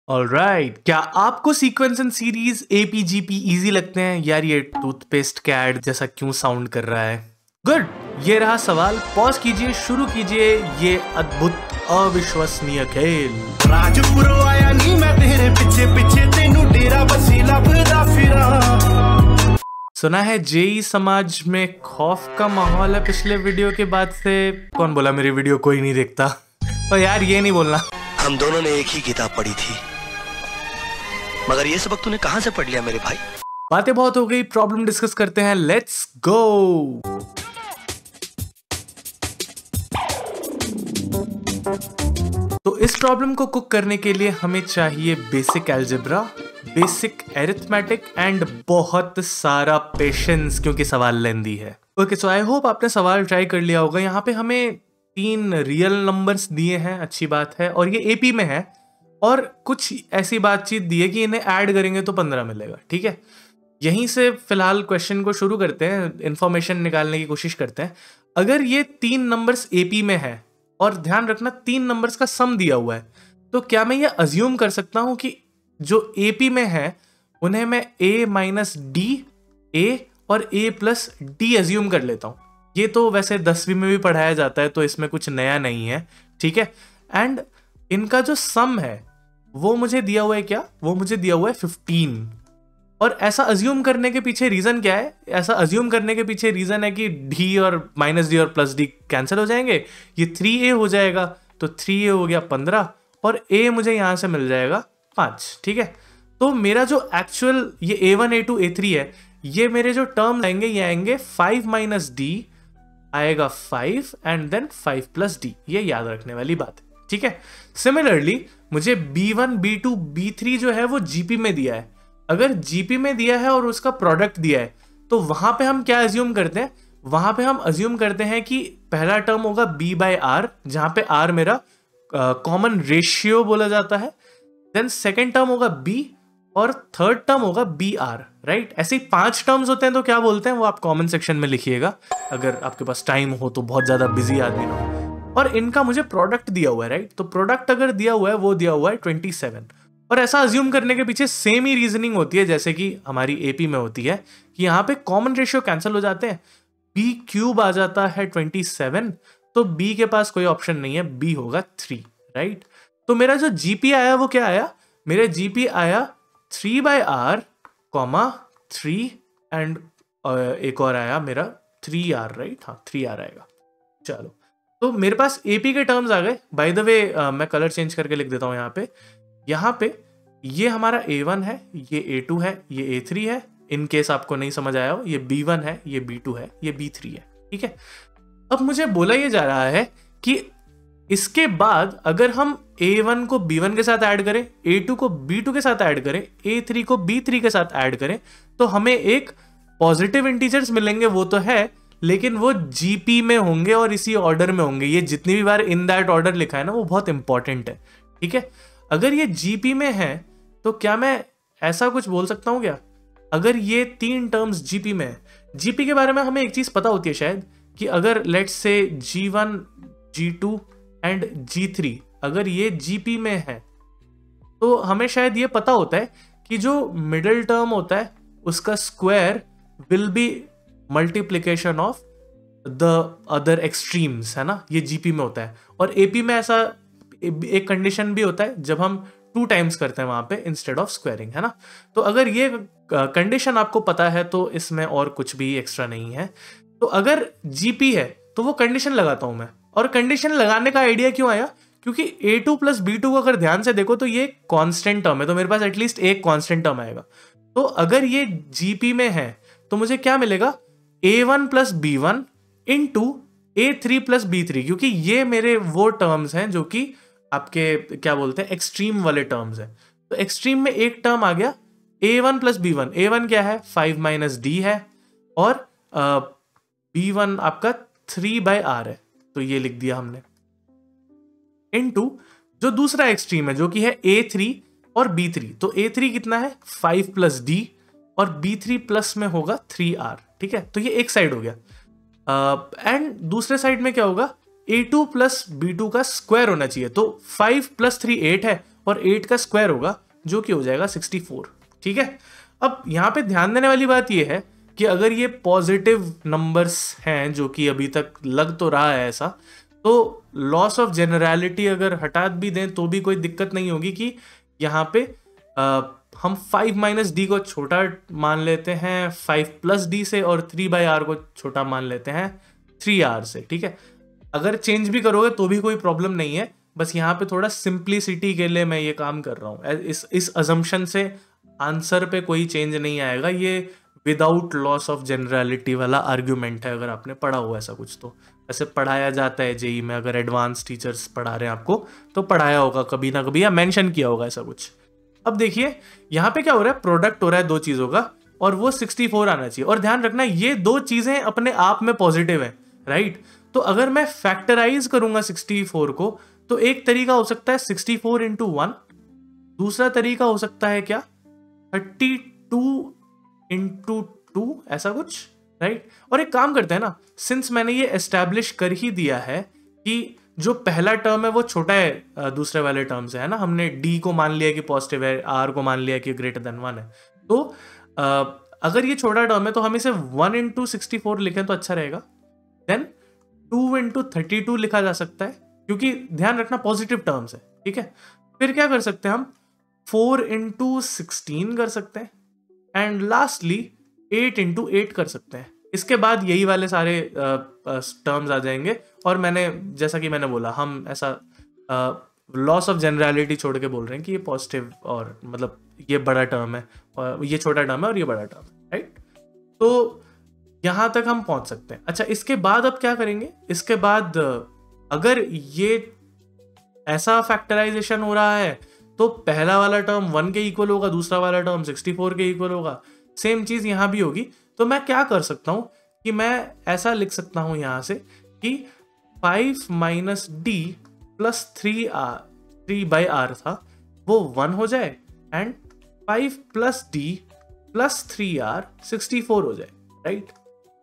Alright, क्या आपको sequence and series AP GP easy लगते हैं? यार ये टूथपेस्ट के ऐड जैसा क्यों साउंड कर रहा है? गुड, ये रहा सवाल। पॉज कीजिए, शुरू कीजिए ये अद्भुत अविश्वसनीय खेल। राजपुर आया नी मैं तेरे पीछे पीछे तेनू डेरा बसी लभदा फिरा। सुना है जेई समाज में खौफ का माहौल है पिछले वीडियो के बाद से। कौन बोला मेरी वीडियो कोई नहीं देखता? तो यार ये नहीं बोलना। हम दोनों ने एक ही किताब पढ़ी थी, मगर ये सबक तूने कहां से पढ़ लिया मेरे भाई? बातें बहुत हो गई, प्रॉब्लम डिस्कस करते हैं। Let's go. तो इस प्रॉब्लम को कुक करने के लिए हमें चाहिए basic algebra, basic arithmetic and बहुत सारा पेशेंस, क्योंकि सवाल लेंदी है। ओके, सो आई होप आपने सवाल ट्राई कर लिया होगा। यहाँ पे हमें 3 रियल नंबर्स दिए हैं, अच्छी बात है, और ये एपी में है, और कुछ ऐसी बातचीत दी है कि इन्हें ऐड करेंगे तो 15 मिलेगा। ठीक है, यहीं से फिलहाल क्वेश्चन को शुरू करते हैं, इंफॉर्मेशन निकालने की कोशिश करते हैं। अगर ये 3 नंबर्स एपी में है, और ध्यान रखना 3 नंबर्स का सम दिया हुआ है, तो क्या मैं ये अज्यूम कर सकता हूं कि जो एपी में है उन्हें मैं a माइनस डी ए और a प्लस डी अज्यूम कर लेता हूं? ये तो वैसे 10वीं में भी पढ़ाया जाता है, तो इसमें कुछ नया नहीं है। ठीक है, एंड इनका जो सम है वो मुझे दिया हुआ है क्या? वो मुझे दिया हुआ है 15। और ऐसा अज्यूम करने के पीछे रीजन क्या है? ऐसा अज्यूम करने के पीछे रीजन है कि डी और माइनस डी और प्लस डी कैंसिल हो जाएंगे, ये 3a हो जाएगा, तो 3a हो गया 15, और a मुझे यहां से मिल जाएगा 5। ठीक है, तो मेरा जो एक्चुअल ये a1 a2 a3 है, ये मेरे जो टर्म आएंगे ये आएंगे 5 माइनस डी आएगा 5 एंड देन 5 प्लस डी। ये याद रखने वाली बात है। ठीक है, सिमिलरली मुझे b1 b2 b3 जो है वो जीपी में दिया है। अगर जीपी में दिया है और उसका प्रोडक्ट दिया है, तो वहां पे हम क्या अज्यूम करते हैं? वहां पे हम अज्यूम करते हैं कि पहला टर्म होगा b बाय आर, जहां पे r मेरा कॉमन रेशियो बोला जाता है। देन सेकेंड टर्म होगा b, और थर्ड टर्म होगा बी आर। राइट, ऐसे ही 5 टर्म्स होते हैं, तो क्या बोलते हैं वो आप कमेंट सेक्शन में लिखिएगा, अगर आपके पास टाइम हो तो, बहुत ज्यादा बिजी आदमी ना हो। और इनका मुझे प्रोडक्ट दिया हुआ है, राइट, तो प्रोडक्ट अगर दिया हुआ है वो दिया हुआ है 27। और ऐसा अज्यूम करने के पीछे सेम ही रीजनिंग होती है जैसे कि हमारी एपी में होती है, कि यहाँ पे कॉमन रेशियो कैंसिल हो जाते हैं, बी क्यूब आ जाता है 27, तो बी के पास कोई ऑप्शन नहीं है, बी होगा 3। राइट, तो मेरा जो जीपी आया वो क्या आया? मेरा जीपी आया 3 बाय आर कॉमा 3 एंड एक और आया मेरा 3r। राइट, हाँ 3r आएगा। चलो, तो मेरे पास एपी के टर्म्स आ गए। बाय द वे मैं कलर चेंज करके लिख देता हूँ यहाँ पे ये हमारा a1 है, ये a2 है, ये a3 है। इन केस आपको नहीं समझ आया हो, ये b1 है, ये b2 है, ये b3 है। ठीक है, अब मुझे बोला ये जा रहा है कि इसके बाद अगर हम a1 को b1 के साथ ऐड करें, a2 को b2 के साथ ऐड करें, a3 को b3 के साथ ऐड करें, तो हमें एक पॉजिटिव इंटीजर्स मिलेंगे। वो तो है, लेकिन वो जीपी में होंगे और इसी ऑर्डर में होंगे। ये जितनी भी बार इन दैट ऑर्डर लिखा है ना, वो बहुत इंपॉर्टेंट है। ठीक है, अगर ये जीपी में है, तो क्या मैं ऐसा कुछ बोल सकता हूं क्या? अगर ये 3 टर्म्स जीपी में है, जीपी के बारे में हमें एक चीज पता होती है शायद, कि अगर let's say G1 G2 and G3 अगर ये जीपी में है, तो हमें शायद ये पता होता है कि जो मिडिल टर्म होता है उसका square will be multiplication of the other extremes, है ना? ये जीपी में होता है। और एपी में ऐसा एक कंडीशन भी होता है जब हम 2 टाइम्स करते हैं वहां पे इंस्टेड ऑफ स्क्वायरिंग, है ना? तो अगर ये कंडीशन आपको पता है तो इसमें और कुछ भी एक्स्ट्रा नहीं है। तो अगर जीपी है तो वो कंडीशन लगाता हूं मैं। और कंडीशन लगाने का आइडिया क्यों आया? क्योंकि a2 प्लस b2 को अगर ध्यान से देखो तो ये कांस्टेंट टर्म है, तो मेरे पास एटलीस्ट एक कांस्टेंट टर्म आएगा। तो अगर ये जीपी में है तो मुझे क्या मिलेगा? a1 plus b1 into a3 plus b3, क्योंकि ये मेरे वो टर्म्स हैं जो कि आपके क्या बोलते हैं, एक्सट्रीम वाले टर्म्स हैं। तो एक्सट्रीम में एक टर्म आ गया a1 प्लस b1। a1 क्या है? 5 माइनस डी है, और b1 आपका 3 बाय आर है, तो ये लिख दिया हमने, इनटू जो दूसरा एक्सट्रीम है जो कि है a3 और b3। तो a3 कितना है? 5 प्लस डी, और b3 प्लस में होगा 3r। ठीक है, तो ये एक साइड हो गया। एंड दूसरे साइड में क्या होगा? a2 प्लस b2 का स्क्वायर होना चाहिए। तो 5 प्लस 3 8 है, और 8 का स्क्वायर होगा जो कि हो जाएगा 64। ठीक है, अब यहाँ पे ध्यान देने वाली बात ये है कि अगर ये पॉजिटिव नंबर्स हैं, जो कि अभी तक लग तो रहा है ऐसा, तो लॉस ऑफ जनरलिटी अगर हटा भी दें तो भी कोई दिक्कत नहीं होगी कि यहाँ पे हम 5 माइनस डी को छोटा मान लेते हैं 5 प्लस डी से, और 3/r को छोटा मान लेते हैं 3r से। ठीक है, अगर चेंज भी करोगे तो भी कोई प्रॉब्लम नहीं है, बस यहाँ पे थोड़ा सिंप्लिसिटी के लिए मैं ये काम कर रहा हूँ। इस अजम्पशन से आंसर पे कोई चेंज नहीं आएगा, ये विदाउट लॉस ऑफ जनरलिटी वाला आर्ग्यूमेंट है, अगर आपने पढ़ा हुआ ऐसा कुछ तो। ऐसे पढ़ाया जाता है जेई में, अगर एडवांस टीचर्स पढ़ा रहे हैं आपको तो पढ़ाया होगा कभी ना कभी, या मेंशन किया होगा ऐसा कुछ। अब देखिए यहाँ पे क्या हो रहा है, प्रोडक्ट हो रहा है दो चीजों का, और वो 64 आना चाहिए। और ध्यान रखना ये दो चीजें अपने आप में पॉजिटिव है, राइट। तो अगर मैं फैक्टराइज करूंगा 64 को, तो एक तरीका हो सकता है 64 इंटू 1, दूसरा तरीका हो सकता है क्या 32 इंटू 2, ऐसा कुछ, राइट। और एक काम करते हैं ना, सिंस मैंने ये एस्टैब्लिश कर ही दिया है कि जो पहला टर्म है वो छोटा है दूसरे वाले टर्म से, है ना, हमने d को मान लिया कि पॉजिटिव है, r को मान लिया कि ग्रेटर देन 1 है, तो अगर ये छोटा टर्म है तो हम इसे 1 इंटू 64 लिखें तो अच्छा रहेगा। देन 2 इंटू 32 लिखा जा सकता है, क्योंकि ध्यान रखना पॉजिटिव टर्म्स है। ठीक है, फिर क्या कर सकते हैं हम 4 इंटू 16 कर सकते हैं, एंड लास्टली 8 इंटू 8 कर सकते हैं। इसके बाद यही वाले सारे टर्म्स आ जाएंगे, और मैंने जैसा कि मैंने बोला, हम ऐसा लॉस ऑफ जनरलिटी छोड़ के बोल रहे हैं कि ये पॉजिटिव, और मतलब ये बड़ा टर्म है और ये छोटा टर्म है और ये बड़ा टर्म है, राइट। तो यहां तक हम पहुंच सकते हैं। अच्छा, इसके बाद अब क्या करेंगे, इसके बाद अगर ये ऐसा फैक्टराइजेशन हो रहा है तो पहला वाला टर्म 1 के इक्वल होगा, दूसरा वाला टर्म 64 के इक्वल होगा, सेम चीज यहां भी होगी। तो मैं क्या कर सकता हूं कि मैं ऐसा लिख सकता हूं यहां से कि 5 माइनस डी प्लस 3/r था वो 1 हो जाए, and 5 plus D plus 3r 64 हो जाए, राइट।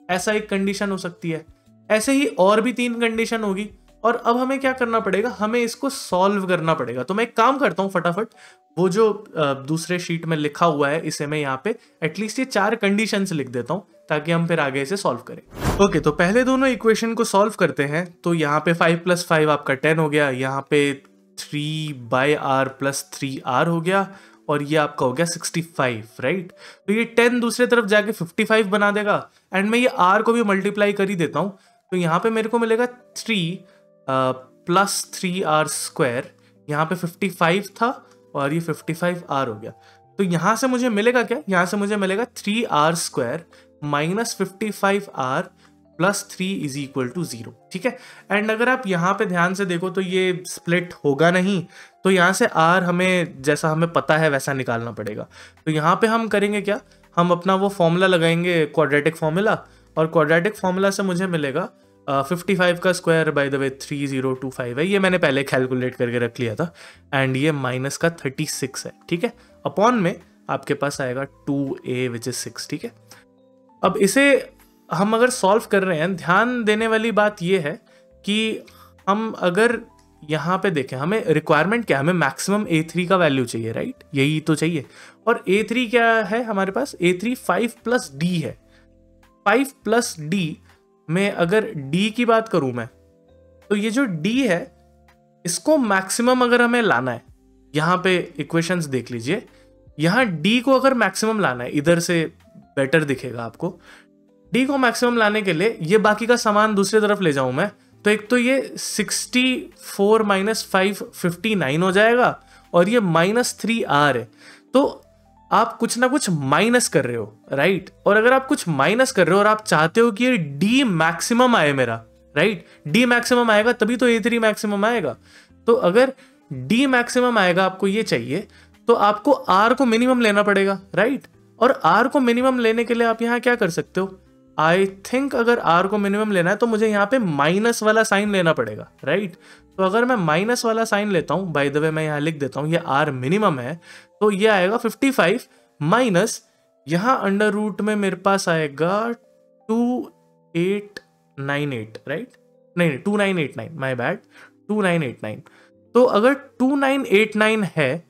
ऐसा एक कंडीशन हो सकती है। ऐसे ही और भी 3 कंडीशन होगी, और अब हमें क्या करना पड़ेगा, हमें इसको सॉल्व करना पड़ेगा। तो मैं एक काम करता हूं, फटाफट वो जो दूसरे शीट में लिखा हुआ है इसे मैं यहाँ पे एटलीस्ट ये 4 कंडीशंस लिख देता हूँ, ताकि हम फिर आगे इसे सॉल्व करें। ओके, तो पहले दोनों इक्वेशन को सॉल्व करते हैं। तो यहाँ पे 5 प्लस 5 आपका 10 हो गया, यहाँ पे 3/r प्लस 3r हो गया, और ये आपका हो गया 65, राइट। तो ये 10 दूसरे तरफ जाके 55 बना देगा, एंड मैं ये r को भी मल्टीप्लाई कर ही देता हूँ। तो यहाँ पे मेरे को मिलेगा 3 प्लस 3r स्क्वायर, यहाँ पे 55 था और ये 55r हो गया। तो यहां से मुझे मिलेगा क्या, यहां से मुझे मिलेगा 3r square minus 55r plus 3 is equal to 0। ठीक है, एंड अगर आप यहाँ पे ध्यान से देखो तो ये स्प्लिट होगा नहीं, तो यहाँ से r हमें जैसा हमें पता है वैसा निकालना पड़ेगा। तो यहाँ पे हम करेंगे क्या, हम अपना वो फॉर्मूला लगाएंगे, क्वाड्रेटिक फॉर्मूला, और क्वाड्रेटिक फॉर्मूला से मुझे मिलेगा 55 का स्क्वायर बाय द वे 3025 है, ये मैंने पहले कैलकुलेट करके रख लिया था, एंड ये माइनस का 36 है। ठीक है, अपॉन में आपके पास आएगा 2a विच इज 6। ठीक है, अब इसे हम अगर सॉल्व कर रहे हैं, ध्यान देने वाली बात ये है कि हम अगर यहाँ पे देखें, हमें रिक्वायरमेंट क्या है, हमें मैक्सिमम a3 का वैल्यू चाहिए, राइट, यही तो चाहिए। और a3 क्या है हमारे पास, a3 5 प्लस d है। 5 प्लस d में अगर d की बात करूं मैं, तो ये जो d है इसको मैक्सिमम अगर हमें लाना है, यहाँ पे इक्वेशंस देख लीजिए, यहाँ d को अगर मैक्सिमम लाना है, इधर से बेटर दिखेगा आपको, d को मैक्सिमम लाने के लिए ये बाकी का सामान दूसरी तरफ ले जाऊं मैं, तो एक तो ये 64 माइनस 5 59 हो जाएगा, और ये माइनस 3r है। तो आप कुछ ना कुछ माइनस कर रहे हो, राइट। और अगर आप कुछ माइनस कर रहे हो और आप चाहते हो कि ये d मैक्सिमम आए मेरा, राइट, d मैक्सिमम आएगा तभी तो a3 मैक्सिमम आएगा। तो अगर d मैक्सिमम आएगा, आपको ये चाहिए, तो आपको r को मिनिमम लेना पड़ेगा, राइट। और r को मिनिमम लेने के लिए आप यहाँ क्या कर सकते हो, आई थिंक अगर r को मिनिमम लेना है तो मुझे यहाँ पे माइनस वाला साइन लेना पड़ेगा, राइट। तो अगर मैं माइनस वाला साइन लेता हूँ, बाय द वे मैं यहाँ लिख देता हूँ, ये r मिनिमम है, तो ये आएगा 55 माइनस, यहाँ अंडर रूट में मेरे पास आएगा 2898, राइट, नहीं 2989, माय बैड, 2989। तो अगर 2989 है,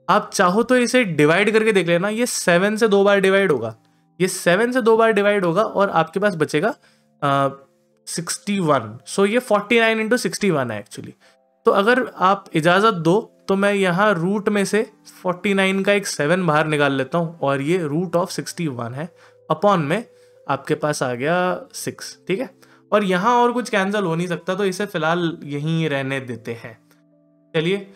आप चाहो तो इसे डिवाइड करके देख लेना, ये 7 से 2 बार डिवाइड होगा, ये 7 से 2 बार डिवाइड होगा और आपके पास बचेगा 61। सो ये 49 इंटू 61 है एक्चुअली। तो अगर आप इजाज़त दो तो मैं यहाँ रूट में से 49 का एक 7 बाहर निकाल लेता हूँ और ये रूट ऑफ 61 है, अपॉन में आपके पास आ गया 6, ठीक है। और यहाँ और कुछ कैंसिल हो नहीं सकता, तो इसे फिलहाल यहीं रहने देते हैं। चलिए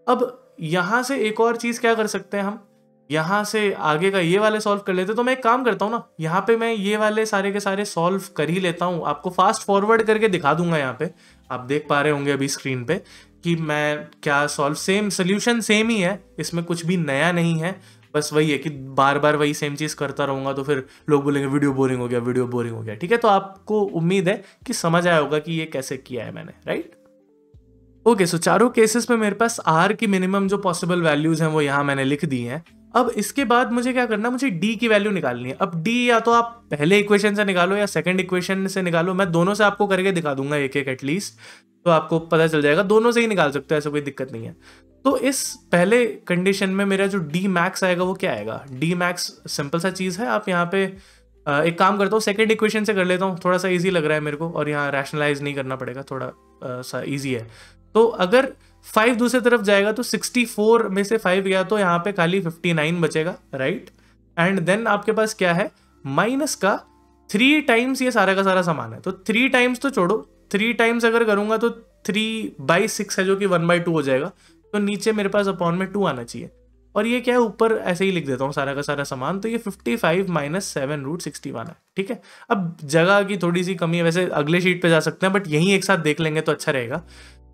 अब यहाँ से एक और चीज़ क्या कर सकते हैं, हम यहाँ से आगे का ये वाले सॉल्व कर लेते। तो मैं एक काम करता हूँ ना, यहाँ पे मैं ये वाले सारे के सारे सॉल्व कर ही लेता हूँ, आपको फास्ट फॉरवर्ड करके दिखा दूंगा। यहाँ पे आप देख पा रहे होंगे अभी स्क्रीन पे कि मैं क्या सॉल्व, सेम सोल्यूशन सेम ही है, इसमें कुछ भी नया नहीं है, बस वही है कि बार बार वही सेम चीज़ करता रहूँगा तो फिर लोग बोलेंगे वीडियो बोरिंग हो गया, वीडियो बोरिंग हो गया, ठीक है। तो आपको उम्मीद है कि समझ आया होगा कि ये कैसे किया है मैंने, राइट। ओके, सो चारों केसेस में मेरे पास आर की मिनिमम जो पॉसिबल वैल्यूज हैं वो यहाँ मैंने लिख दी हैं। अब इसके बाद मुझे क्या करना है, मुझे डी की वैल्यू निकालनी है। अब डी या तो आप पहले इक्वेशन से निकालो या सेकंड इक्वेशन से निकालो, मैं दोनों से आपको करके दिखा दूंगा एक एक एटलीस्ट, तो आपको पता चल जाएगा। दोनों से ही निकाल सकते हो, ऐसा कोई दिक्कत नहीं है। तो इस पहले कंडीशन में मेरा जो डी मैक्स आएगा वो क्या आएगा, डी मैक्स सिंपल सा चीज़ है। आप यहाँ पे एक काम करता हूँ, सेकंड इक्वेशन से कर लेता हूँ, थोड़ा सा ईजी लग रहा है मेरे को और यहाँ रैशनलाइज नहीं करना पड़ेगा, थोड़ा सा ईजी है। तो अगर 5 दूसरी तरफ जाएगा तो 64 में से 5 गया तो यहाँ पे खाली 59 बचेगा, राइट। एंड देन आपके पास क्या है, माइनस का 3 टाइम्स ये सारा का सारा सामान है। तो 3 टाइम्स तो छोड़ो, 3 टाइम्स अगर करूंगा तो 3/6 है जो कि 1/2 हो जाएगा। तो नीचे मेरे पास अपॉन में 2 आना चाहिए। और ये क्या है, ऊपर ऐसे ही लिख देता हूँ सारा का सारा सामान। तो ये 55 माइनस 7 रूट 61 है, ठीक है। अब जगह की थोड़ी सी कमी है, वैसे अगले शीट पे जा सकते हैं, बट यहीं एक साथ देख लेंगे तो अच्छा रहेगा।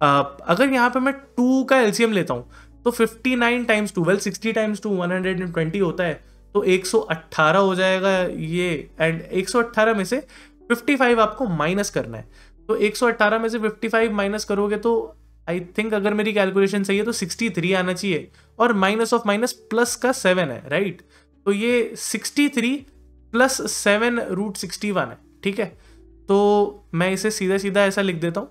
अगर यहाँ पे मैं 2 का एलसीएम लेता हूँ तो 59 टाइम्स 2, वेल 60 टाइम्स 2 120 होता है, तो 118 हो जाएगा ये। एंड 118 में से 55 आपको माइनस करना है। तो 118 में से 55 माइनस करोगे तो आई थिंक अगर मेरी कैलकुलेशन सही है तो 63 आना चाहिए, और माइनस ऑफ माइनस प्लस का 7 है, राइट। तो ये 63 प्लस 7 रूट 61 है, ठीक है। तो मैं इसे सीधा सीधा ऐसा लिख देता हूँ।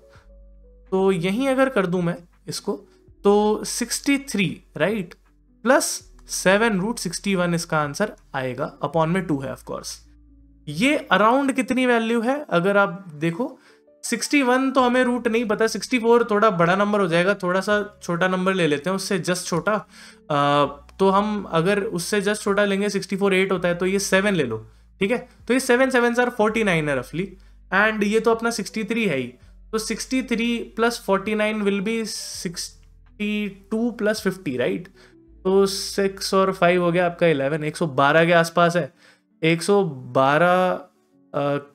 तो यहीं अगर कर दूं मैं इसको तो 63 राइट प्लस 7 रूट 61 इसका आंसर आएगा, अपॉन में 2 है ऑफ कोर्स। ये अराउंड कितनी वैल्यू है अगर आप देखो, 61 तो हमें रूट नहीं पता, 64 थोड़ा बड़ा नंबर हो जाएगा, थोड़ा सा छोटा नंबर ले लेते हैं उससे जस्ट छोटा। तो हम अगर उससे जस्ट छोटा लेंगे 64 8 होता है, तो ये 7 ले लो, ठीक है। तो ये 7 7 49 है रफली, एंड ये तो अपना 63 है ही। तो 63 plus 49 will be 62 plus 50, right. तो 6 और 5 हो गया आपका 11, 112 के आसपास है। 112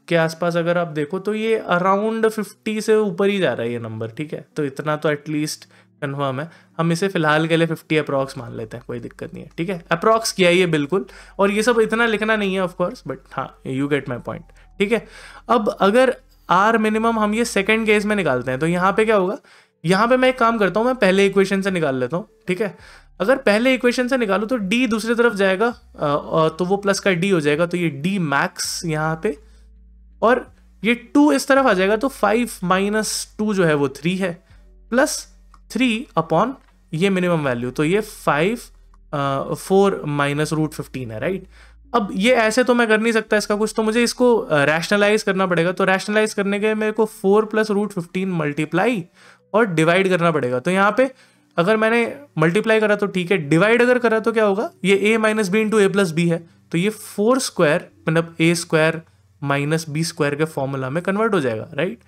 के आसपास अगर आप देखो तो ये अराउंड 50 से ऊपर ही जा रहा है ये नंबर, ठीक है। तो इतना तो एटलीस्ट कंफर्म है। हम इसे फिलहाल के लिए 50 अप्रॉक्स मान लेते हैं, कोई दिक्कत नहीं है, ठीक है। अप्रॉक्स किया ये बिल्कुल, और ये सब इतना लिखना नहीं है ऑफ कोर्स, बट हाँ यू गेट माई पॉइंट, ठीक है। अब अगर आर मिनिमम हम ये सेकंड केस में निकालते हैं तो यहाँ पे क्या होगा, यहाँ पे मैं एक काम करता हूँ, मैं पहले इक्वेशन से निकाल लेता हूँ, ठीक है। अगर पहले इक्वेशन से निकालूँ तो डी दूसरी तरफ जाएगा, तो वो प्लस का डी हो जाएगा, तो ये डी मैक्स यहाँ पे, और ये 2 इस तरफ आ जाएगा, तो 5 माइनस 2 जो है वो 3 है, प्लस 3 अपॉन ये मिनिमम वैल्यू, तो ये 4 माइनस रूट 15 है, राइट। अब ये ऐसे तो मैं कर नहीं सकता इसका कुछ, तो मुझे इसको रैशनलाइज करना पड़ेगा। तो रैशनलाइज करने के मेरे को 4 प्लस रूट 15 मल्टीप्लाई और डिवाइड करना पड़ेगा। तो यहाँ पे अगर मैंने मल्टीप्लाई करा तो ठीक है, डिवाइड अगर करा तो क्या होगा, ये a minus B into A plus B है, तो ये 4 स्क्वायर मतलब a square minus B square के फॉर्मूला में कन्वर्ट हो जाएगा, राइट।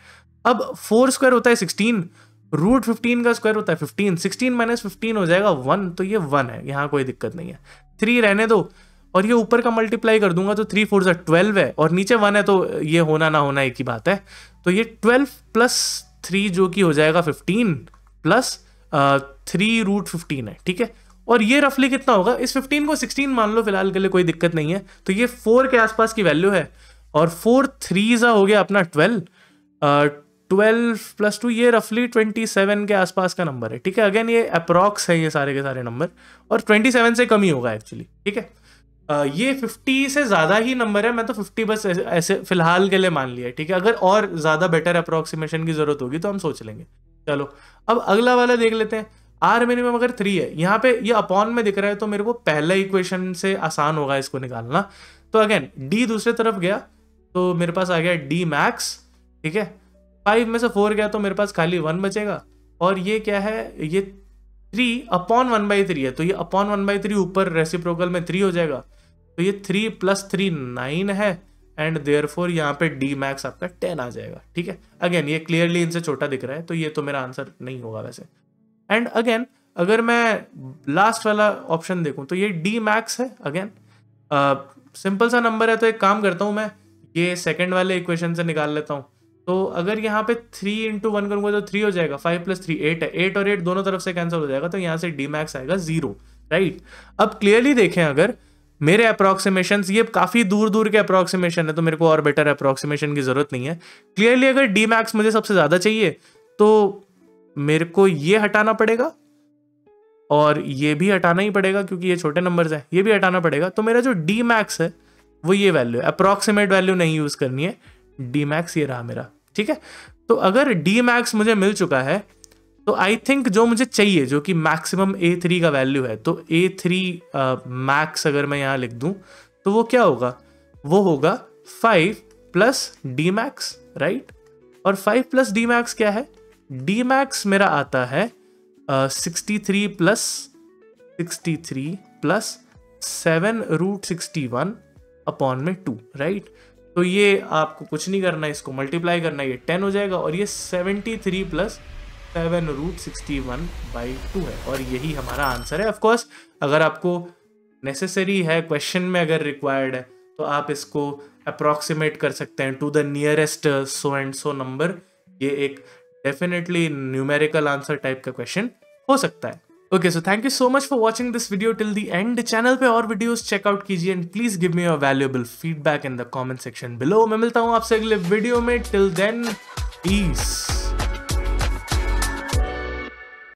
अब 4 स्क्वायर होता है 16, रूट 15 का स्क्वायर होता है 15, 16 माइनस 15 हो जाएगा 1, तो ये 1 है, यहाँ कोई दिक्कत नहीं है। 3 रहने दो, और ये ऊपर का मल्टीप्लाई कर दूंगा तो 3 4 12 है, और नीचे 1 है, तो ये होना ना होना एक ही बात है। तो ये 12 प्लस 3 जो कि हो जाएगा 15 प्लस 3 रूट 15 है, ठीक है। और ये रफली कितना होगा, इस 15 को 16 मान लो फिलहाल के लिए, कोई दिक्कत नहीं है। तो ये 4 के आसपास की वैल्यू है, और 4 3 हो गया अपना 12, 12 प्लस 2 ये रफली 27 के आसपास का नंबर है, ठीक है। अगेन ये अप्रॉक्स है ये सारे के सारे नंबर, और 27 से कम ही होगा एक्चुअली, ठीक है। ये 50 से ज़्यादा ही नंबर है, मैं तो 50 बस ऐसे फिलहाल के लिए मान लिया है, ठीक है। अगर और ज़्यादा बेटर अप्रॉक्सीमेशन की ज़रूरत होगी तो हम सोच लेंगे। चलो अब अगला वाला देख लेते हैं। आर मिनिमम अगर 3 है, यहाँ पे ये अपॉन में दिख रहा है तो मेरे को पहला इक्वेशन से आसान होगा इसको निकालना। तो अगेन डी दूसरे तरफ गया तो मेरे पास आ गया डी मैक्स, ठीक है। 5 में से 4 गया तो मेरे पास खाली 1 बचेगा, और ये क्या है, ये 3 अपॉन 1/3 है, तो ये अपॉन 1/3 ऊपर रेसिप्रोकल में 3 हो जाएगा, तो ये 3 + 3 9 है, एंड देयरफॉर यहाँ पे डी मैक्स आपका 10 आ जाएगा, ठीक है। अगेन ये क्लियरली इनसे छोटा दिख रहा है तो ये तो मेरा आंसर नहीं होगा वैसे। एंड अगेन अगर मैं लास्ट वाला ऑप्शन देखूं तो ये डी मैक्स है। अगेन सिंपल सा नंबर है, तो एक काम करता हूं मैं ये सेकंड वाले इक्वेशन से निकाल लेता हूं। तो अगर यहाँ पे 3 × 1 करूंगा तो 3 हो जाएगा, 5 + 3 8 है, 8 और 8 दोनों तरफ से कैंसिल हो जाएगा, तो यहाँ से डी मैक्स आएगा 0, राइट। अब क्लियरली देखें, अगर मेरे अप्रोक्सीमेशन, ये काफी दूर दूर के अप्रोक्सीमेशन है तो मेरे को और बेटर अप्रोक्सीमेशन की जरूरत नहीं है। क्लियरली अगर डी मैक्स मुझे सबसे ज्यादा चाहिए तो मेरे को ये हटाना पड़ेगा और ये भी हटाना ही पड़ेगा क्योंकि ये छोटे नंबर्स हैं, ये भी हटाना पड़ेगा। तो मेरा जो डी मैक्स है वो ये वैल्यू है, अप्रोक्सीमेट वैल्यू नहीं यूज करनी है, डी मैक्स ये रहा मेरा, ठीक है। तो अगर डी मैक्स मुझे मिल चुका है तो आई थिंक जो मुझे चाहिए, जो कि मैक्सिमम A3 का वैल्यू है, तो A3 मैक्स अगर मैं यहाँ लिख दूं तो वो क्या होगा, वो होगा 5 + D मैक्स, राइट। और 5 + D मैक्स क्या है, D मैक्स मेरा आता है 63 + 7√61 अपॉन में 2, राइट। तो ये आपको कुछ नहीं करना है, इसको मल्टीप्लाई करना है, ये 10 हो जाएगा, और ये 73 + 7√61/2 है, और यही हमारा आंसर है। ऑफ कोर्स अगर आपको नेसेसरी है, क्वेश्चन में अगर रिक्वायर्ड है, तो आप इसको अप्रोक्सीमेट कर सकते हैं to the nearest so and so number. ये एक डेफिनेटली न्यूमेरिकल आंसर टाइप का क्वेश्चन हो सकता है। Okay, so thank you so much for watching this video till the end. Channel पे और वीडियोस चेकआउट कीजिए and please give me your valuable feedback in the comment section below. मैं मिलता हूँ आपसे अगले वीडियो में, टिल देन पीस।